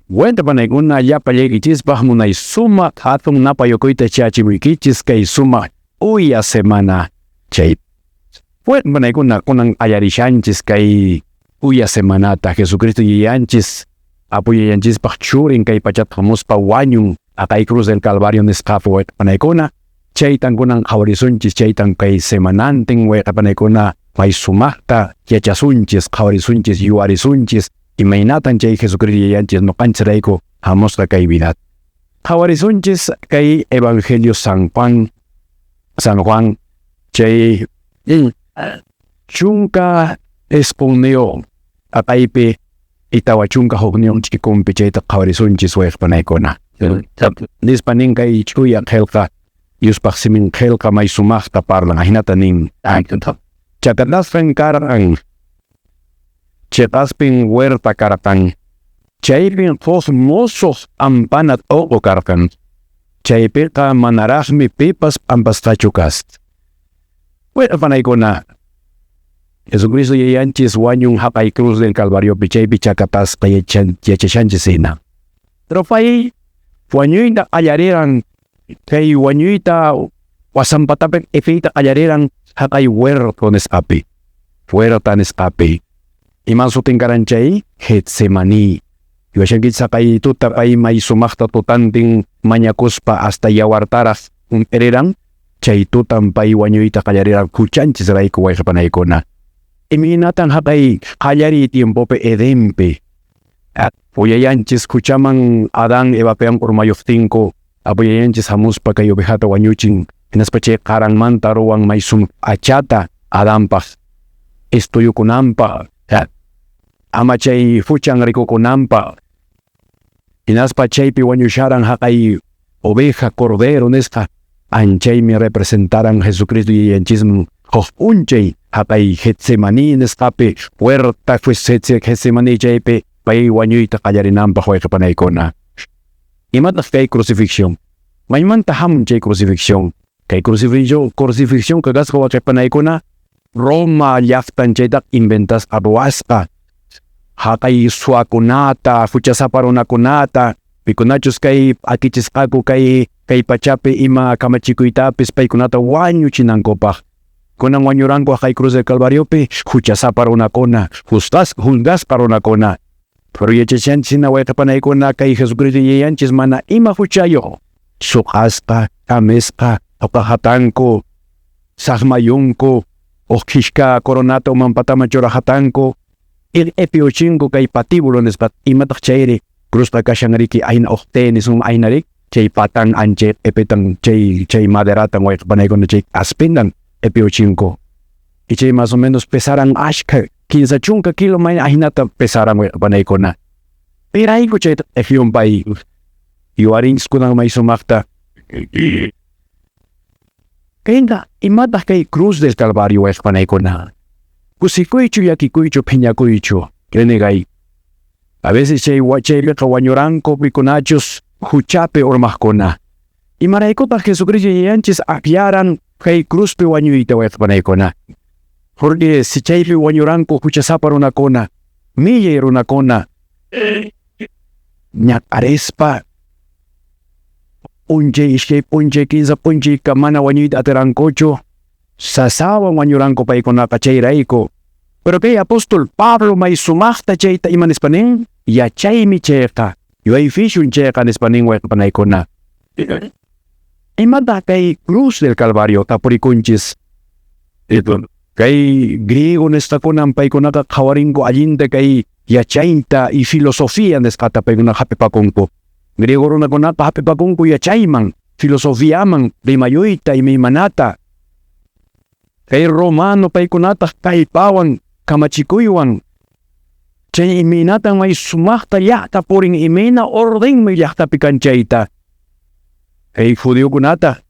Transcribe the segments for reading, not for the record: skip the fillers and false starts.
Wenta panaykuna yapallaykichis munay suma hatun napayukuyta chachimuykichis kay suma uya semana chay. Wenta panaykuna kunan ayarishanchis kay uya semanata Jesucristo yayanchis apuyayanchispaq churin kay pachata hamuspa wañun akay cruz del Calvario nisqapi weta panaykuna chaytan kunan qhawarisunchis chaytan kay semanantin weta panaykuna may sumaqta yachasunchis qhawarisunchis yuwarisunchis imaynatan chay Jesucristo yayanchis noqanchirayku hamusqa kay vida qhawarisunchis kay Evangelio San Juan chay chunka esponeo akaypi itawa chunka hukniyon chikumpi chayta qhawarisunchis weta panaykuna nispanin kay chuya qhelqa yuspaq simin qhelqa may sumaqta parlan ahinata nin Chakatasqa Karqan Cruzpin huerta Karqan chaypin huk musuq ampanat uqu karqan chaypiqa manaraqmi pipas p'ampasqachu kast. Weta panaykuna Jesucristo yayanchis wañun haqay cruz del Calvariopi chaypi chakatasqa yachashanchis hina. Pero pay wañuyta qallariran kay wañuyta wasanpatapi efeyta qallariran haqay huerto nisqapi. Huerta nisqapi. Iman sutin karan chay Getsemani. Yuwashankichis haqay tuta pay may sumaqta tutantin mañakuspa hasta yawartaraq eriran chay tutan pay wañuyta qallariran kuchanchis rayku wayqa panaykuna. Iminatan haqay qallari tiempopi Edenpi. Puyayanchis kuchaman Adán Evapean urmayuqtinku apuyayanchis hamuspa kay ovejata wañuchin hinaspa chay qaranmanta ruwan may achata Adánpaq estuyukunanpaq ama chay fuchan rikukunanpaq hinaspa chaypi wañusharan haqay oveja cordero nisqa anchaymi representaran Jesucristo yayanchisman huk p'unchay haqay Getsemani nisqapi puerta Getsemani chaypi pay wañuyta qallarinanpaq wayqa panaykuna. Imataq kay crucifixion maymanta hamun chay crucifixion kay crucifixion kagasqa wayqa panaykuna Roma llaqtan chaytaq inventas aruwasqa haqay suwakunata fuchasapa runakunata pikunachus kay akichisqaku kay pachapi ima kamachikuytapis paykunata wañuchinankupaq kunan wañuranku haqay cruz del Calvariopi huchasapa runakuna juzgasqa runakuna. Pero yachashanchis hina wayqa panaykuna kay Jesucristo yayanchis mana ima huchayuq suqasqa kamisqa uqahatanku saqmayunku uqhishka coronata umanpatama churahatanku epiuchinku kay patibulo nispa imataq chayri cruzta kashanriki ayna uqtenis aynarik chay patan anche epitan chay maderatan wayqa panaykuna chay aspindan epiuchinku y chay más o menos pesaran ashka 15 chunka kilo may ahinata pesaran wayqa panaykuna pirayku chay efyumpay yuwarins kunang may sumaqta kayna imataq kay cruz del Calvario wayqa panaykuna kusikuychu yakikuychu phiñakuychu renegay a veces chaypiqa wañuranku pikunachus huchapi urmaqkuna imaraykutaq Jesucristo yayanchis aklaran kay cruzpi wañuyta wayqa panaykuna porque si chaypi wañuranku huchasapa runakuna millay runakuna ñaqarispa ishkay p'unchay kinsa p'unchayqa mana wañuyta atirankuchu sasawan wañuranku paykunaqa chayrayku. Pero kay apóstol Pablo may sumaqta chayta ima nispanin yachaymi chayqa yuayfishun chayqa nispanin wayqa panaykuna. Imata kay cruz del Calvario tapurikunchis kay griego nisqakunan paykunaqa qhawarinku allinta kay yachaynta y filosofía nisqata paykunaqa hapipakunku. Griego runakunaqa hapipakunku yachayman filosofiaman rimayuyta imaymanata. Kay romano paykunataq kaypawan kamachikuywan chay imaynatan may sumaqta llaqta purin imayna ordenmi llaqtapi kanchayta. Kay judiokunata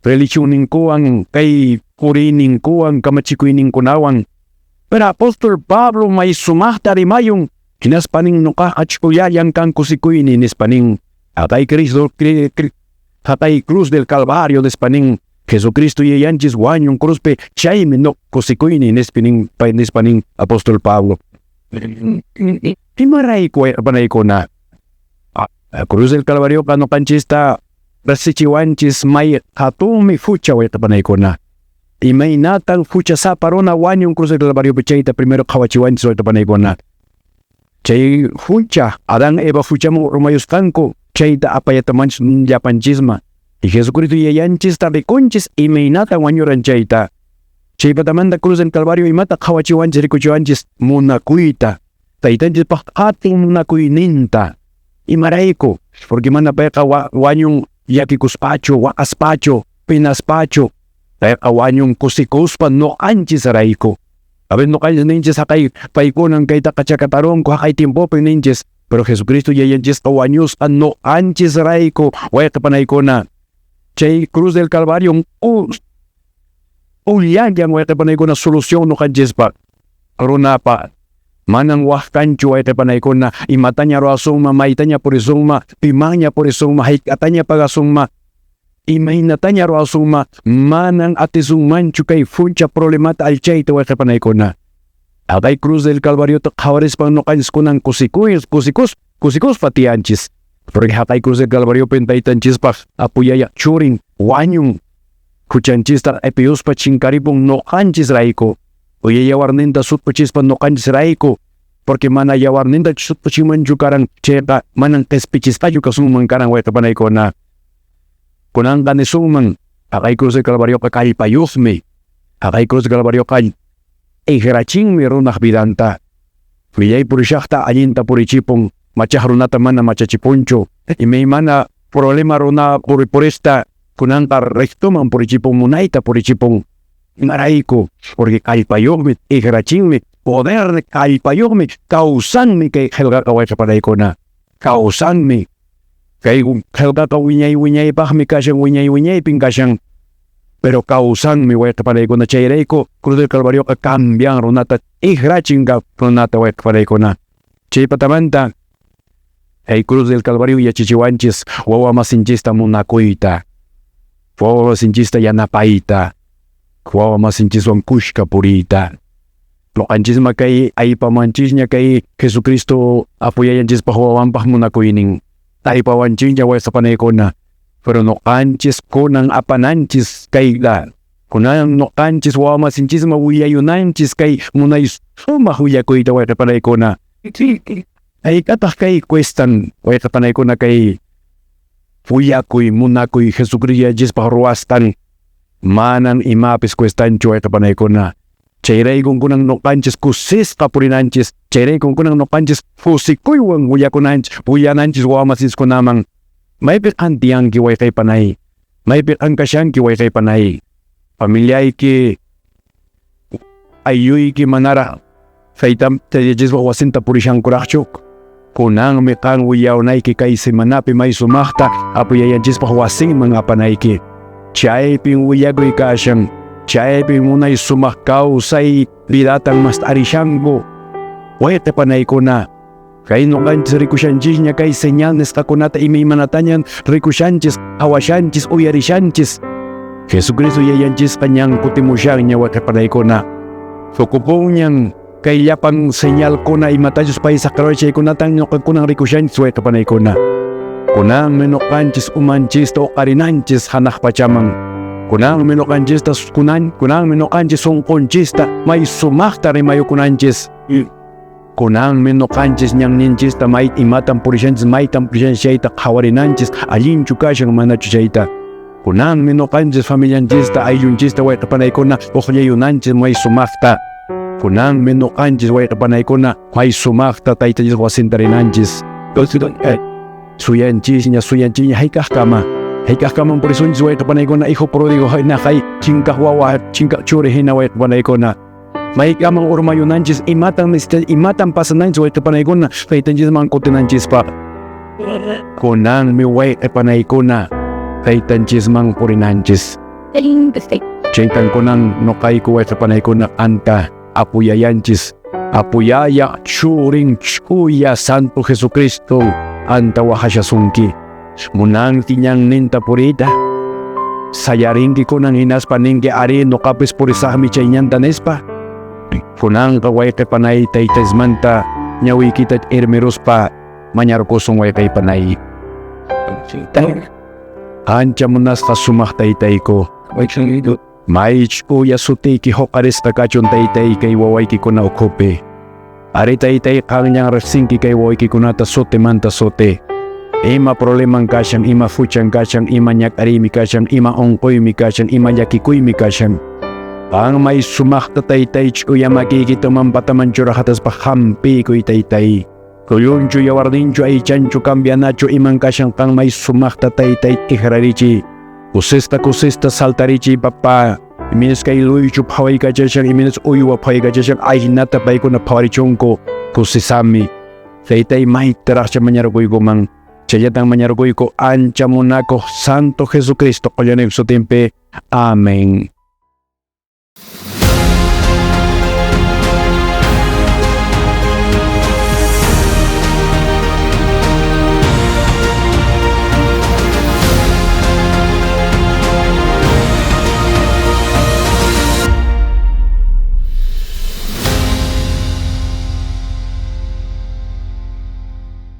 religionninkuwan kay purininkuwan kamachikuyninkunawan pero apóstol Pablo may sumaqta rimayun hinaspanin nuqaqa ch'ullayan kanku sikuyni nispanin hatay Cristo hatay cruz del Calvario nispanin Jesucristo yayanchis wañun cruzpi chaymi kusikuyni nispanin apóstol Pablo. Imarayku panaykuna Cruz del Calvario kano kanchista rasichiwanchis may hatumi fucha weta panay ko na. Imay natang fucha sa parona wanyong Cruz del Calvario pichayta primero kawachiwanchis weta panay ko na. Chay fucha adang eba fucha mo rumayos kanko chayta apayatamanchis nyapanchisma. Y Jesucristo yayanchis tabikunchis imay natang wanyuran chayta. Chay patamanda Cruz del Calvario imata kawachiwanchis rikuchiwanchis munakuita. Taytanchis pakating munakuyninta. Imaraiko, porque mana peka wanyong yakikuspacho, wakaspacho, pinaspacho, peka wanyong kusikuspa no anchis raiko. Abin no kanchis ninchis hakay paikunan kay takachakatarong ko hakay timpo ninchis. Pero Jesucristo yayanchis kawanyos no anchis raiko. Weka panay ko na. Chay Cruz del Calvario ulyagyan weka panay ko na solusyon no kanchis pa. Karuna pa. Manang wahkancho ay tepanay ko na imatanya roasuma, maitanya purisuma, pimanya purisuma, hikatanya pagasuma, imainatanya roasuma, manang atisumancho kay funcha problemata alchayto ay tepanay ko na. Akay Cruz del Calvario to kawaris pang nokans ko ng kusikus pati anchis. Porque akay Cruz del Calvario pentaitanchis pa apuyaya churing, wanyong, kuchanchis tar epius pa chingkaribong nokanchis raiko. Uya yawar ninda sut pachispan no kanchis raiko. Porque mana yawar ninda sut pachiman jukarang cheka manang tespichis tayo kasumang karang weta panay ko na. Kunang kanisumang akay Cruz del Calvario kakay payusme. Akay Cruz del Calvario kay iheraching merunak bidanta. Viyay purishakta ayinta purichipong machahrunata mana machachipuncho. Imay mana problema runa purista kunang rektumang purichipong munayta purichipong Maraiko, porque kalpayogme, igrachingme, poder de kalpayogme, kausanme kay helga kaway kapaday ko na. Kausanme. Kay helga ka winyay pahmi kasyang winyay pingkasyang. Pero kausanme way kapaday ko na chayrey ko, Cruz del Calvario ka kambyang runata, igraching ka runata way kapaday ko na. Chay patamanta, ay Cruz del Calvario yachichiwanchis, wawa masinchista munakuita. Wawa masinchista yanapaita. Kuwawa masinchis wang kushka purita. Lokanchis makay ay pamanchis niya kay Jesucristo apuyayanchis pahuwawan pahmunakuining. Tay pawanchis niya way sa panay ko na. Pero nokanchis ko ng apananchis kay da. Kunang nokanchis wawa masinchis mawiyayunanchis kay munay sumahuya ko ito way sa panay ko na. Ay katah kay question way sa panay ko na kay fuyakoy munakoy Jesucristo yanchis pahuruastan. Manan imapis questancho ay kapanay ko na. Chayrey kung kunang nokanchis kusis kapurinanchis. Chayrey kung kunang nokanchis fusikoy wang huyakunanchis. Huyananchis wamasis ko namang. May pikan tiyang kiway kay panay. May pikan kasyang kiway kay panay. Pamilyay ki ayuy ki manara. Faitam tayajis wawasinta purisyang kurakchok. Kunang mikang huyaw na ki kay simanapi may sumakta. Apuyayanchis pahwasing mga panay ki. Chay ping uyagoy kasyang, chay ping munay sumakaw say bidatang mas arisyango. Wete panay ko na. Kay nokanchis rikusyanchis niya kay senyalnes kakunata imay manatanyan rikusyanchis, awasyanchis, uyarisyanchis. Jesucristo yayanchis kanyang kutimusyang niya wete panay ko na. Sukupong niyang kay yapang senyal ko na imatayos pa isakroy siya kunatang nyokan ko ng rikusyanchis wete panay ko na. Kunang menokanchis umanchis to karinanchis hanak pachamang. Kunang menokanchis tas kunang menokanchis songkonchis ta may sumakta rin mayo kunanchis. Kunang menokanchis niyang ninchis ta may imatang purisyanchis may tampurisyanchis ta kawarinanchis alin chukasyang manachusyay ta. Kunang menokanchis familyanchis ta ayunchis ta way kapanay ko na okyayunanchis may sumakta. Kunang menokanchis way kapanay ko na may sumakta taytayis wasintarinanchis. Suyanchis niya haykah kama purisun suway kapanay ko na iho prodigo hay na kay chingkahwawa chingkachuri hinaway kapanay ko na may kamang urmayunanchis imatang pasananchis suway kapanay ko na kaytanchis mang kutinanchis pa kunang miway kapanay ko na kaytanchis mang purinanchis chingkan ko nang nokay ko way kapanay ko na anta apuyayanchis apuyaya churing chuya Santo Jesucristo anta wahasya sungki munang tinyang ninta purita sayaringki ko nang hinas paningki ari no kapis purisahmi chaynyan tanespa kunang kaway kay panay taytaismanta nyawi kita ermeros pa manyar ko sungway kay panay Ancha mo nas kasumah taytay ko. Maich uya suti ki hokaris takachon taytay kay waway ki kuna ukupe. Ari taytay kanyang resingki kay waway ki kunata sote manta sote. Ima problemang kasyang, ima fuchang kasyang, ima nyak arimi kasyang, ima ongkoy mi kasyang, ima yakikoy mi kasyang. Ang may sumakta taytay uya makikita mambataman churahatas pa hampi ko taytay. Kuyun chu yawardin chu ay chanchu kambianacho imang kasyang kang may sumakta taytay ihrarichi. Kusista saltarichi papa. Iminis kay luy chu paway ka dyan, iminis uywa paway ka dyan, ay hinatapay ko na pawarichong ko kusisami. Taytay may terak siya manyarugoy ko mang. Chayatang manyarugoy ko ancha muna ko Santo Jesucristo ko yan sa tempe. Amen.